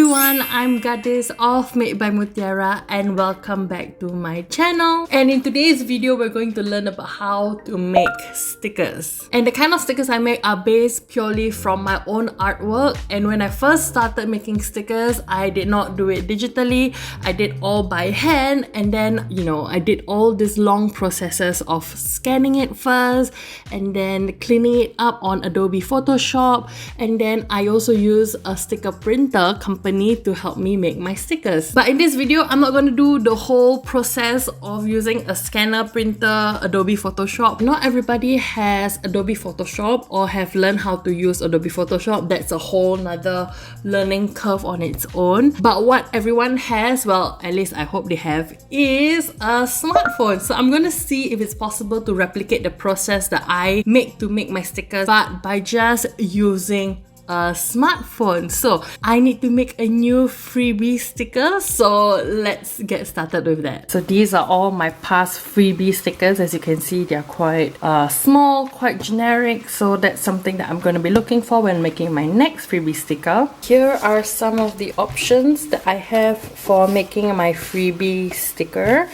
everyone, I'm Gadis of Made by Mutiara and welcome back to my channel. And in today's video, we're going to learn about how to make stickers. And the kind of stickers I make are based purely from my own artwork. And when I first started making stickers, I did not do it digitally. I did all by hand, and then, I did all these long processes of scanning it first and then cleaning it up on Adobe Photoshop. And then I also use a sticker printer company to help me make my stickers. But in this video, I'm not going to do the whole process of using a scanner, printer, Adobe Photoshop. Not everybody has Adobe Photoshop or have learned how to use Adobe Photoshop. That's a whole nother learning curve on its own. But what everyone has, well, at least I hope they have, is a smartphone. So I'm going to see if it's possible to replicate the process that I make to make my stickers, but by just using a smartphone. So I need to make a new freebie sticker, so let's get started with that. So these are all my past freebie stickers. As you can see, they're quite small, quite generic, so that's something that I'm going to be looking for when making my next freebie sticker. Here are some of the options that I have for making my freebie sticker.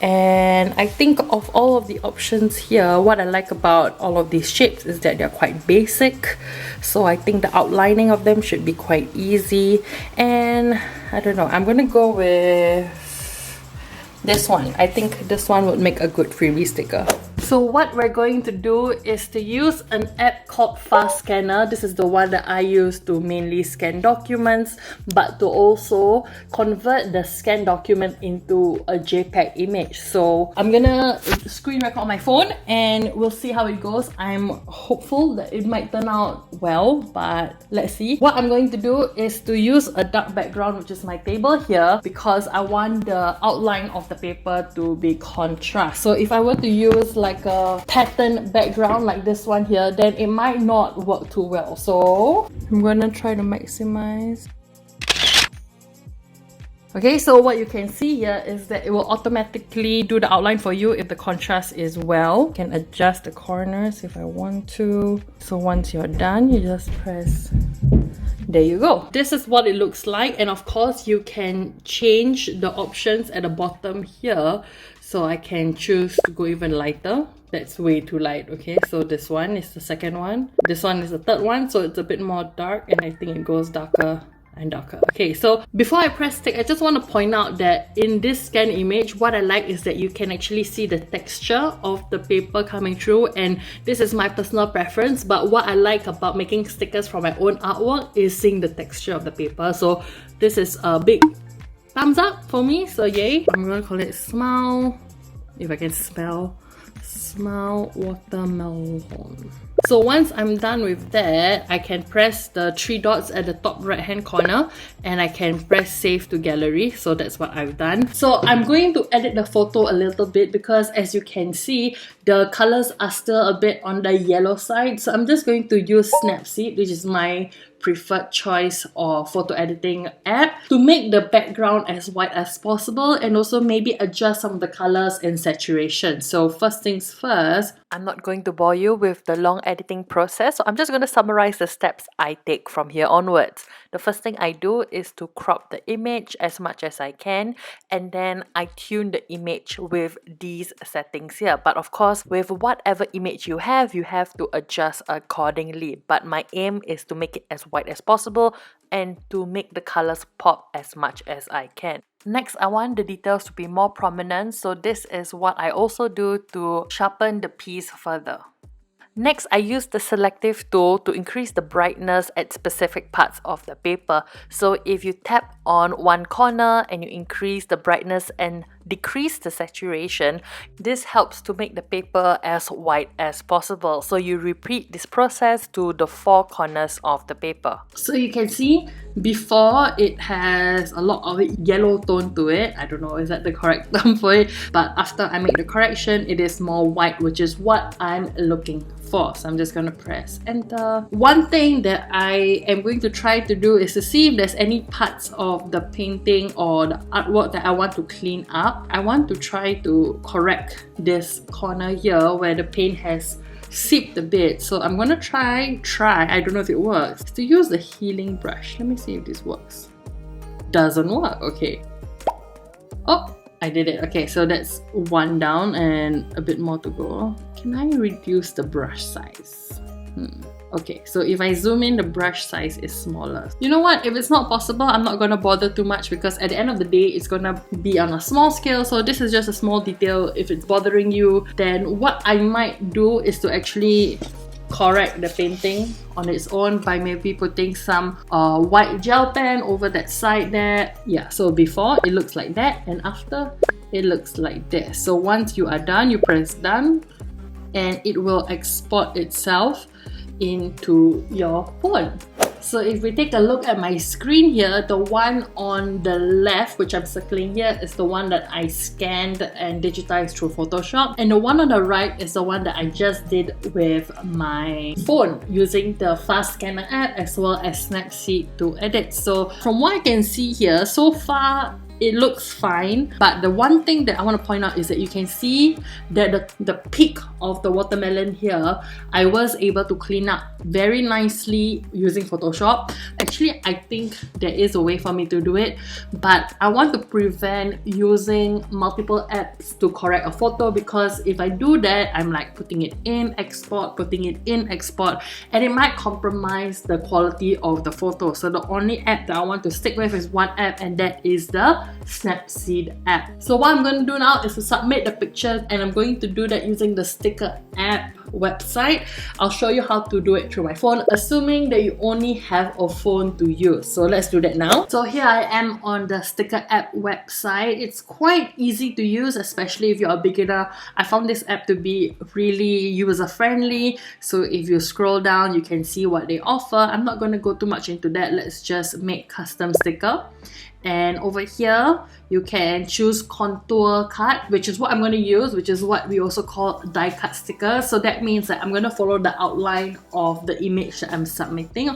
And I think of all of the options here, what I like about all of these shapes is that they're quite basic. So I think the outlining of them should be quite easy. And I don't know, I'm gonna go with this one. I think this one would make a good freebie sticker. So what we're going to do is to use an app called Fast Scanner. This is the one that I use to mainly scan documents, but to also convert the scanned document into a JPEG image. So I'm gonna screen record on my phone and we'll see how it goes. I'm hopeful that it might turn out well, but let's see. What I'm going to do is to use a dark background, which is my table here, because I want the outline of the paper to be contrast. So if I were to use like a pattern background like this one here, then it might not work too well. So I'm gonna try to maximize. Okay, so what you can see here is that it will automatically do the outline for you if the contrast is well. You can adjust the corners if I want to. So once you're done, you just press. There you go. This is what it looks like, and of course you can change the options at the bottom here. So I can choose to go even lighter. That's way too light, okay? So this one is the second one. This one is the third one, so it's a bit more dark, and I think it goes darker and darker. Okay, so before I press tick, I just want to point out that in this scan image, what I like is that you can actually see the texture of the paper coming through, and this is my personal preference, but what I like about making stickers from my own artwork is seeing the texture of the paper. So this is a big thumbs up for me, so yay. I'm gonna call it Smile, if I can spell, Smile Watermelon. So once I'm done with that, I can press the three dots at the top right hand corner and I can press save to gallery. So that's what I've done. So I'm going to edit the photo a little bit because as you can see, the colors are still a bit on the yellow side. So I'm just going to use Snapseed, which is my preferred choice of photo editing app, to make the background as white as possible and also maybe adjust some of the colors and saturation. So first things first, I'm not going to bore you with the long editing process, so I'm just going to summarize the steps I take from here onwards. The first thing I do is to crop the image as much as I can, and then I tune the image with these settings here. But of course, with whatever image you have to adjust accordingly. But my aim is to make it as white as possible and to make the colors pop as much as I can. Next, I want the details to be more prominent, so this is what I also do to sharpen the piece further. Next, I use the selective tool to increase the brightness at specific parts of the paper. So if you tap on one corner and you increase the brightness and decrease the saturation, this helps to make the paper as white as possible. So you repeat this process to the four corners of the paper. So you can see before it has a lot of yellow tone to it. I don't know, is that the correct term for it? But after I make the correction, it is more white, which is what I'm looking for. So I'm just going to press enter. One thing that I am going to try to do is to see if there's any parts of the painting or the artwork that I want to clean up. I want to try to correct this corner here where the paint has seeped a bit. So I'm gonna try, I don't know if it works, to use the healing brush. Let me see if this works. doesn't work. Okay. Oh, I did it. Okay, so that's one down and a bit more to go. Can I reduce the brush size? Okay, so if I zoom in, the brush size is smaller. You know what? If it's not possible, I'm not gonna bother too much because at the end of the day, it's gonna be on a small scale. So this is just a small detail. If it's bothering you, then what I might do is to actually correct the painting on its own by maybe putting some white gel pen over that side there. Yeah, so before it looks like that and after it looks like this. So once you are done, you press done and it will export itself into your phone. So if we take a look at my screen here, the one on the left, which I'm circling here, is the one that I scanned and digitized through Photoshop. And the one on the right is the one that I just did with my phone using the Fast Scanner app as well as Snapseed to edit. So from what I can see here, so far, it looks fine, but the one thing that I want to point out is that you can see that the peak of the watermelon here, I was able to clean up very nicely using Photoshop. Actually, I think there is a way for me to do it, but I want to prevent using multiple apps to correct a photo, because if I do that, I'm like putting it in export, putting it in export, and it might compromise the quality of the photo. So the only app that I want to stick with is one app, and that is the Snapseed app. So what I'm going to do now is to submit the pictures, and I'm going to do that using the sticker app website. I'll show you how to do it through my phone, assuming that you only have a phone to use. So let's do that now. So here I am on the sticker app website. It's quite easy to use, especially if you're a beginner. I found this app to be really user-friendly. So if you scroll down, you can see what they offer. I'm not going to go too much into that. Let's just make custom sticker. And over here, you can choose contour cut, which is what I'm going to use, which is what we also call die cut sticker. So that means that I'm going to follow the outline of the image that I'm submitting.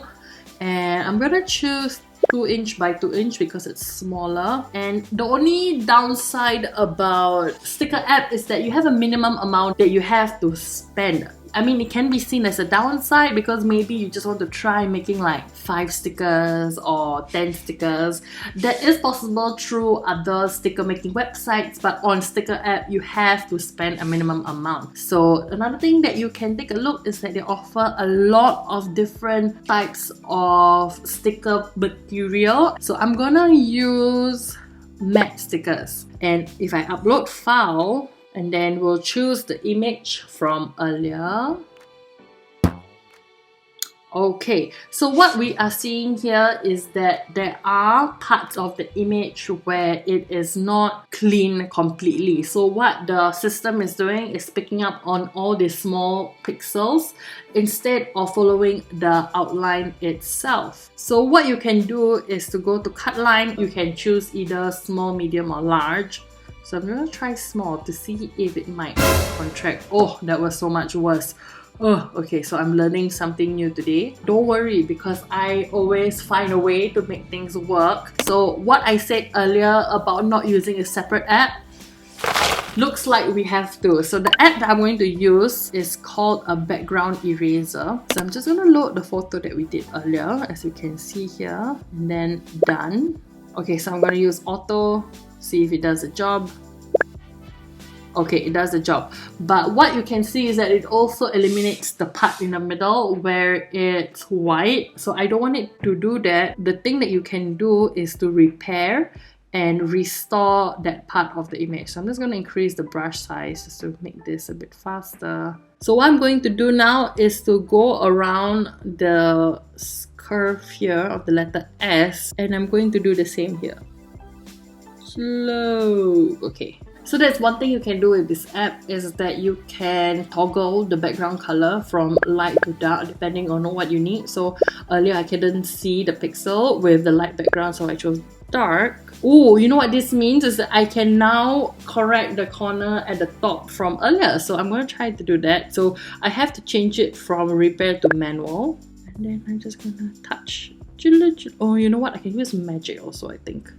And I'm going to choose 2" by 2" because it's smaller. And the only downside about sticker app is that you have a minimum amount that you have to spend. I mean, it can be seen as a downside because maybe you just want to try making like 5 stickers or 10 stickers. That is possible through other sticker making websites, but on sticker app, you have to spend a minimum amount. So another thing that you can take a look is that they offer a lot of different types of sticker material. So I'm gonna use matte stickers. And if I upload file, and then we'll choose the image from earlier. Okay, so what we are seeing here is that there are parts of the image where it is not clean completely. So what the system is doing is picking up on all these small pixels instead of following the outline itself. So what you can do is to go to cut line. You can choose either small, medium or large. So I'm going to try small to see if it might contract. Oh, that was so much worse. Oh, okay, so I'm learning something new today. Don't worry, because I always find a way to make things work. So what I said earlier about not using a separate app, looks like we have to. So the app that I'm going to use is called a background eraser. So I'm just going to load the photo that we did earlier, as you can see here, and then done. Okay, so I'm going to use auto. See if it does the job. Okay, it does the job. But what you can see is that it also eliminates the part in the middle where it's white. So I don't want it to do that. The thing that you can do is to repair and restore that part of the image. So I'm just going to increase the brush size just to make this a bit faster. So what I'm going to do now is to go around the curve here of the letter S, and I'm going to do the same here. Slow. Okay. So that's one thing you can do with this app, is that you can toggle the background color from light to dark depending on what you need. So earlier I couldn't see the pixel with the light background, so I chose dark. Oh, you know what this means is that I can now correct the corner at the top from earlier. So I'm going to try to do that. So I have to change it from repair to manual. And then I'm just going to touch. Oh, you know what? I can use magic also, I think.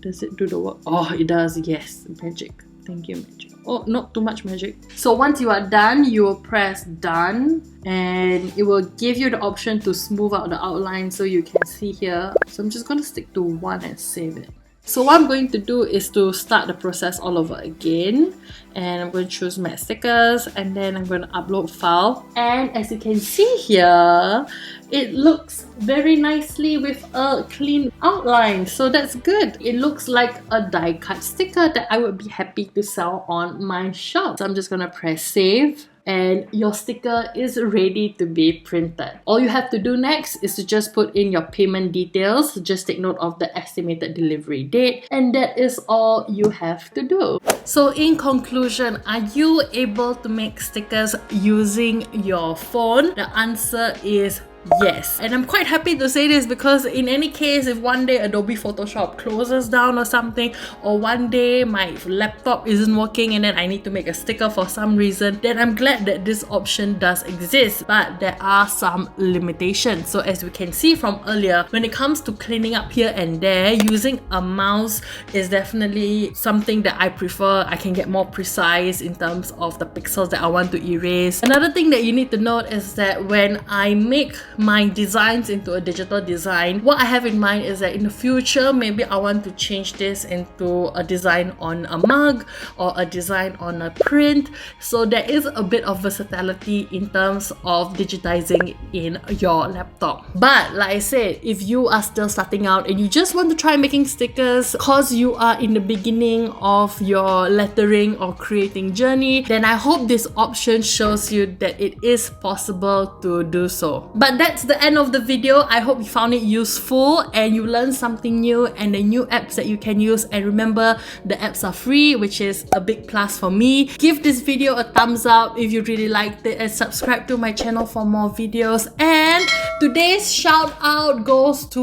Does it do the work? Oh, it does. Yes, magic. Thank you, magic. Oh, not too much magic. So once you are done, you will press done and it will give you the option to smooth out the outline so you can see here. So I'm just going to stick to one and save it. So what I'm going to do is to start the process all over again, and I'm going to choose Matte Stickers and then I'm going to upload file, and as you can see here, it looks very nicely with a clean outline, so that's good. It looks like a die cut sticker that I would be happy to sell on my shop. So I'm just going to press save. And your sticker is ready to be printed. All you have to do next is to just put in your payment details. Just take note of the estimated delivery date, and that is all you have to do. So in conclusion, are you able to make stickers using your phone? The answer is yes. And I'm quite happy to say this because in any case, if one day Adobe Photoshop closes down or something, or one day my laptop isn't working and then I need to make a sticker for some reason, then I'm glad that this option does exist, but there are some limitations. So as we can see from earlier, when it comes to cleaning up here and there, using a mouse is definitely something that I prefer. I can get more precise in terms of the pixels that I want to erase. Another thing that you need to note is that when I make my designs into a digital design, what I have in mind is that in the future, maybe I want to change this into a design on a mug or a design on a print. So there is a bit of versatility in terms of digitizing in your laptop. But like I said, if you are still starting out and you just want to try making stickers because you are in the beginning of your lettering or creating journey, then I hope this option shows you that it is possible to do so. But that's the end of the video. I hope you found it useful and you learned something new and the new apps that you can use. And remember, the apps are free, which is a big plus for me. Give this video a thumbs up if you really liked it and subscribe to my channel for more videos. And today's shout out goes to...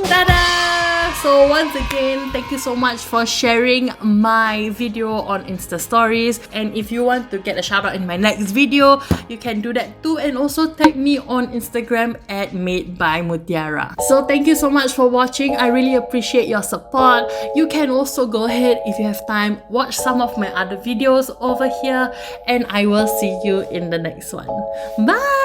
Ta-da! So once again, thank you so much for sharing my video on Insta Stories. And if you want to get a shout out in my next video, you can do that too. And also tag me on Instagram at Made by Mutiara. So thank you so much for watching. I really appreciate your support. You can also go ahead, if you have time, watch some of my other videos over here. And I will see you in the next one. Bye!